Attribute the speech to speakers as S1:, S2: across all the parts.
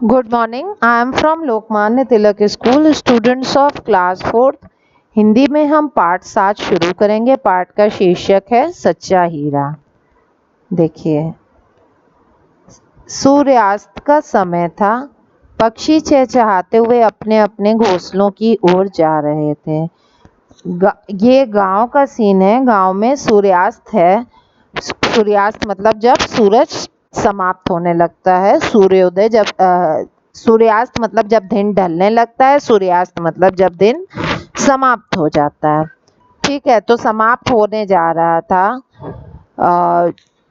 S1: Good morning. I am from Lokmanya Tilak school, students of class fourth. Hindi में हम पाठ 7 शुरू करेंगे। पाठ का शीर्षक है सच्चा हीरा। देखिए, सूर्यास्त का समय था। पक्षी चहचहाते हुए अपने अपने घोंसलों की ओर जा रहे थे। ये गांव का सीन है। गांव में सूर्यास्त है। सूर्यास्त मतलब जब सूरज समाप्त होने लगता है। सूर्योदय जब सूर्यास्त मतलब जब दिन ढलने लगता है। सूर्यास्त मतलब जब दिन समाप्त हो जाता है। ठीक है, तो समाप्त होने जा रहा था।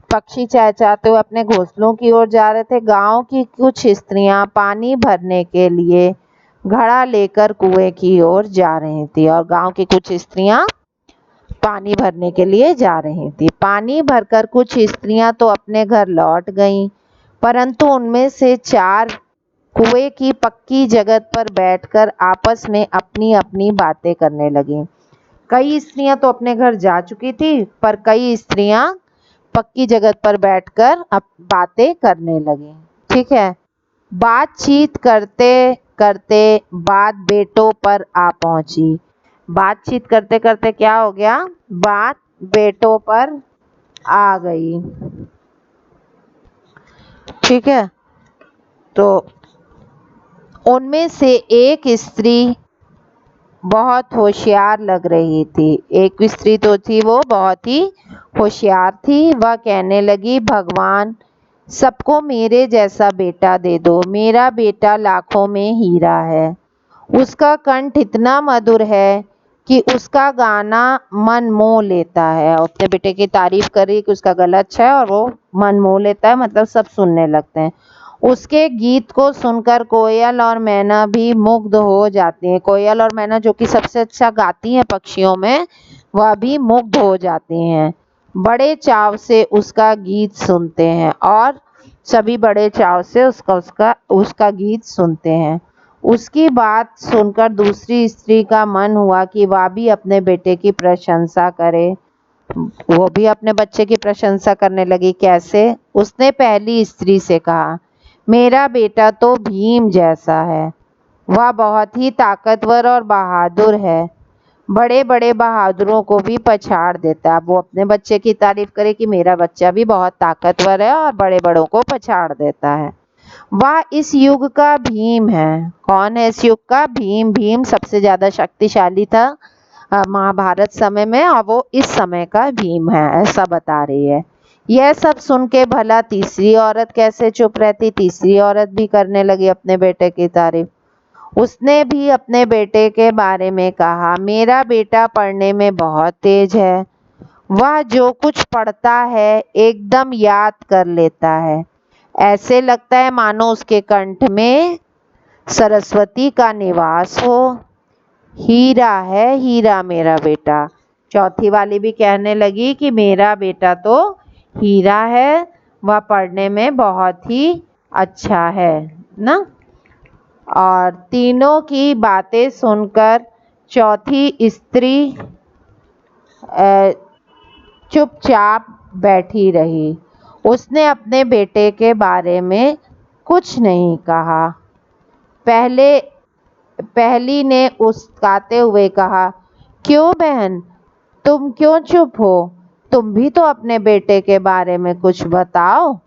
S1: पक्षी चहचहाते हुए अपने घोंसलों की ओर जा रहे थे। गांव की कुछ स्त्रियां पानी भरने के लिए घड़ा लेकर कुएं की ओर जा रही थी और गांव की कुछ स्त्रियां पानी भरने के लिए जा रही थी। पानी भरकर कुछ स्त्रियां तो अपने घर लौट गईं, परंतु उनमें से 4 कुएं की पक्की जगह पर बैठकर आपस में अपनी अपनी बातें करने लगीं। कई स्त्रियां तो अपने घर जा चुकी थी, पर कई स्त्रियां पक्की जगह पर बैठकर बातें करने लगीं। ठीक है, बातचीत करते करते बात बेटों पर आ पहुंची। बातचीत करते करते क्या हो गया? बात बेटों पर आ गई। ठीक है, तो उनमें से एक स्त्री बहुत होशियार लग रही थी। एक स्त्री तो थी, वो बहुत ही होशियार थी। वह कहने लगी, भगवान सबको मेरे जैसा बेटा दे दो। मेरा बेटा लाखों में हीरा है। उसका कंठ इतना मधुर है कि उसका गाना मन मोह लेता है। अपने बेटे की तारीफ करी कि उसका गला अच्छा है और वो मन मोह लेता है, मतलब सब सुनने लगते हैं। उसके गीत को सुनकर कोयल और मैना भी मुग्ध हो जाती हैं। कोयल और मैना जो कि सबसे अच्छा गाती हैं पक्षियों में, वह भी मुग्ध हो जाती हैं। बड़े चाव से उसका गीत सुनते हैं और सभी बड़े चाव से उसका गीत सुनते हैं। उसकी बात सुनकर दूसरी स्त्री का मन हुआ कि वह भी अपने बेटे की प्रशंसा करे। वो भी अपने बच्चे की प्रशंसा करने लगी। कैसे? उसने पहली स्त्री से कहा, मेरा बेटा तो भीम जैसा है। वह बहुत ही ताकतवर और बहादुर है। बड़े बड़े बहादुरों को भी पछाड़ देता है। वो अपने बच्चे की तारीफ करे कि मेरा बच्चा भी बहुत ताकतवर है और बड़े बड़ों को पछाड़ देता है। वह इस युग का भीम है। कौन है इस युग का? भीम। भीम सबसे ज्यादा शक्तिशाली था महाभारत समय में, और वो इस समय का भीम है, ऐसा बता रही है। यह सब सुन के भला तीसरी औरत कैसे चुप रहती? तीसरी औरत भी करने लगी अपने बेटे की तारीफ। उसने भी अपने बेटे के बारे में कहा, मेरा बेटा पढ़ने में बहुत तेज है। वह जो कुछ पढ़ता है एकदम याद कर लेता है। ऐसे लगता है मानो उसके कंठ में सरस्वती का निवास हो। हीरा है, हीरा मेरा बेटा। चौथी वाली भी कहने लगी कि मेरा बेटा तो हीरा है, वह पढ़ने में बहुत ही अच्छा है ना। और तीनों की बातें सुनकर चौथी स्त्री चुपचाप बैठी रही। उसने अपने बेटे के बारे में कुछ नहीं कहा। पहली ने उस्काते हुए कहा, क्यों बहन, तुम क्यों चुप हो? तुम भी तो अपने बेटे के बारे में कुछ बताओ।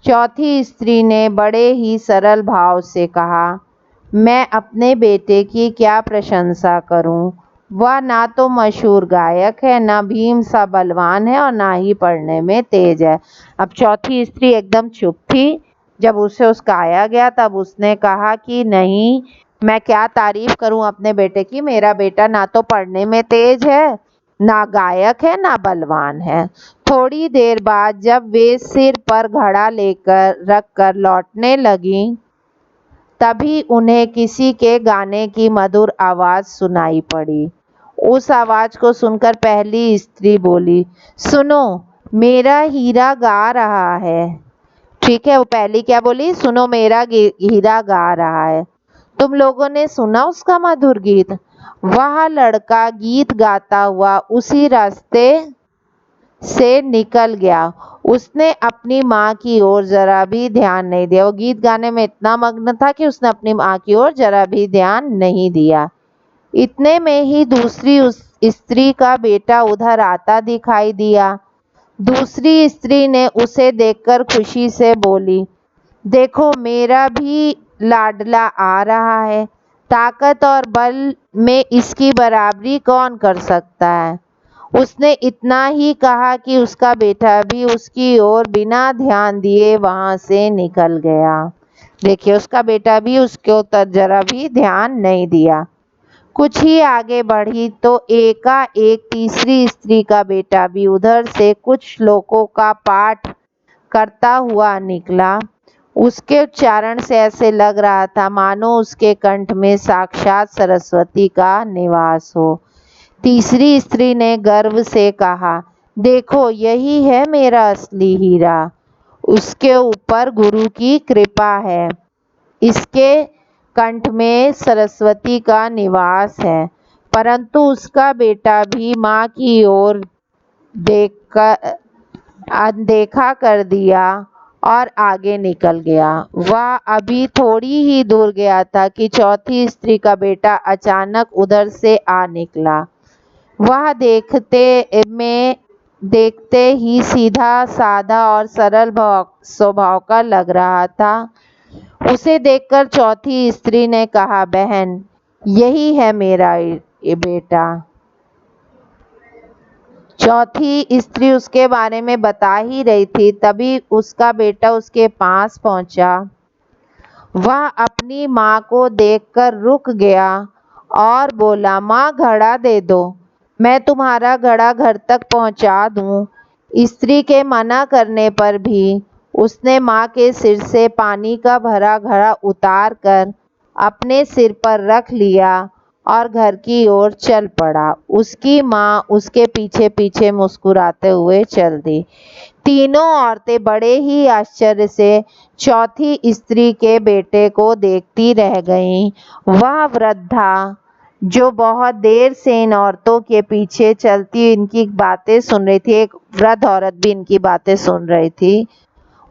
S1: चौथी स्त्री ने बड़े ही सरल भाव से कहा, मैं अपने बेटे की क्या प्रशंसा करूं? वह ना तो मशहूर गायक है, ना भीम सा बलवान है, और ना ही पढ़ने में तेज है। अब चौथी स्त्री एकदम चुप थी। जब उसे उस्काया गया तब उसने कहा कि नहीं, मैं क्या तारीफ करूं अपने बेटे की। मेरा बेटा ना तो पढ़ने में तेज है, ना गायक है, ना बलवान है। थोड़ी देर बाद जब वे सिर पर घड़ा लेकर रखकर लौटने लगी, तभी उन्हें किसी के गाने की मधुर आवाज सुनाई पड़ी। उस आवाज को सुनकर पहली स्त्री बोली, सुनो, मेरा हीरा गा रहा है। ठीक है, वो पहली क्या बोली? सुनो, मेरा हीरा गा रहा है। तुम लोगों ने सुना उसका मधुर गीत? वह लड़का गीत गाता हुआ उसी रास्ते से निकल गया। उसने अपनी माँ की ओर जरा भी ध्यान नहीं दिया। वो गीत गाने में इतना मग्न था कि उसने अपनी माँ की ओर जरा भी ध्यान नहीं दिया। इतने में ही दूसरी उस स्त्री का बेटा उधर आता दिखाई दिया। दूसरी स्त्री ने उसे देखकर खुशी से बोली, देखो मेरा भी लाडला आ रहा है। ताकत और बल में इसकी बराबरी कौन कर सकता है। उसने इतना ही कहा कि उसका बेटा भी उसकी ओर बिना ध्यान दिए वहां से निकल गया। देखिए, उसका बेटा भी उसके ऊपर जरा भी ध्यान नहीं दिया। कुछ ही आगे बढ़ी तो एकाएक तीसरी स्त्री का बेटा भी उधर से कुछ श्लोकों का पाठ करता हुआ निकला। उसके उच्चारण से ऐसे लग रहा था मानो उसके कंठ में साक्षात सरस्वती का निवास हो। तीसरी स्त्री ने गर्व से कहा, देखो यही है मेरा असली हीरा। उसके ऊपर गुरु की कृपा है। इसके कंठ में सरस्वती का निवास है। परंतु उसका बेटा भी माँ की ओर देखकर अनदेखा कर दिया और आगे निकल गया। वह अभी थोड़ी ही दूर गया था कि चौथी स्त्री का बेटा अचानक उधर से आ निकला। वह देखते ही सीधा साधा और सरल स्वभाव का लग रहा था। उसे देखकर चौथी स्त्री ने कहा, बहन यही है मेरा ये बेटा। चौथी स्त्री उसके बारे में बता ही रही थी, तभी उसका बेटा उसके पास पहुंचा। वह अपनी माँ को देखकर रुक गया और बोला, माँ घड़ा दे दो, मैं तुम्हारा घड़ा घर तक पहुंचा दूं। स्त्री के मना करने पर भी उसने माँ के सिर से पानी का भरा घड़ा उतार कर अपने सिर पर रख लिया और घर की ओर चल पड़ा। उसकी माँ उसके पीछे पीछे मुस्कुराते हुए चल दी। तीनों औरतें बड़े ही आश्चर्य से चौथी स्त्री के बेटे को देखती रह गईं। वह वृद्धा जो बहुत देर से इन औरतों के पीछे चलती इनकी बातें सुन रही थी, एक वृद्ध औरत भी इनकी बातें सुन रही थी,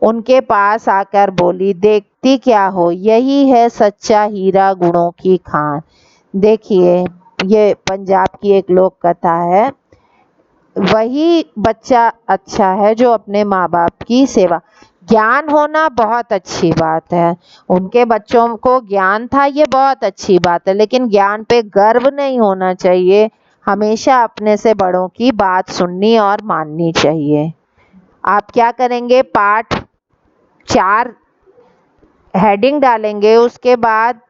S1: उनके पास आकर बोली, देखती क्या हो, यही है सच्चा हीरा गुणों की खान। देखिए, ये पंजाब की एक लोक कथा है। वही बच्चा अच्छा है जो अपने माँ बाप की सेवा। ज्ञान होना बहुत अच्छी बात है, उनके बच्चों को ज्ञान था, ये बहुत अच्छी बात है, लेकिन ज्ञान पे गर्व नहीं होना चाहिए। हमेशा अपने से बड़ों की बात सुननी और माननी चाहिए। आप क्या करेंगे, पाठ 4 हेडिंग डालेंगे, उसके बाद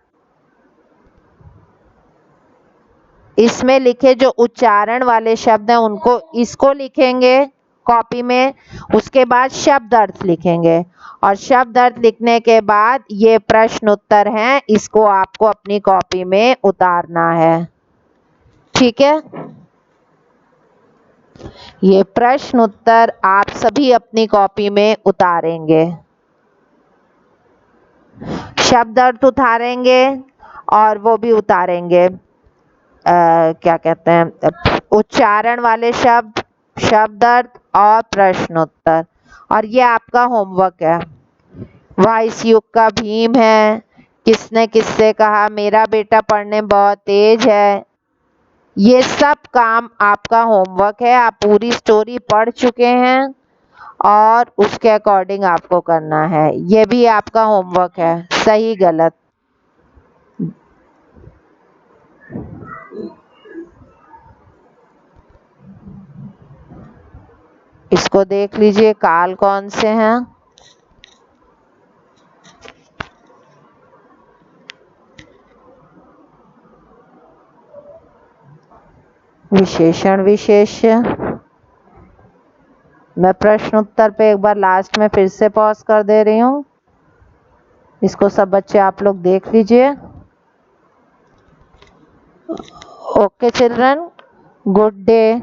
S1: इसमें लिखे जो उच्चारण वाले शब्द हैं उनको इसको लिखेंगे कॉपी में। उसके बाद शब्द अर्थ लिखेंगे और शब्द अर्थ लिखने के बाद ये प्रश्न उत्तर हैं, इसको आपको अपनी कॉपी में उतारना है। ठीक है, ये प्रश्न उत्तर आप सभी अपनी कॉपी में उतारेंगे। शब्द अर्थ उतारेंगे और वो भी उतारेंगे क्या कहते हैं, उच्चारण वाले शब्द, शब्द अर्थ और प्रश्नोत्तर। और ये आपका होमवर्क है। वह इस युग का भीम है, किसने किससे कहा, मेरा बेटा पढ़ने में बहुत तेज है, ये सब काम आपका होमवर्क है। आप पूरी स्टोरी पढ़ चुके हैं और उसके अकॉर्डिंग आपको करना है। ये भी आपका होमवर्क है, सही गलत। इसको देख लीजिए, काल कौन से हैं। विशेषण विशेष्य। मैं प्रश्न उत्तर पे एक बार लास्ट में फिर से पॉज कर दे रही हूँ, इसको सब बच्चे आप लोग देख लीजिए। Okay children, good day.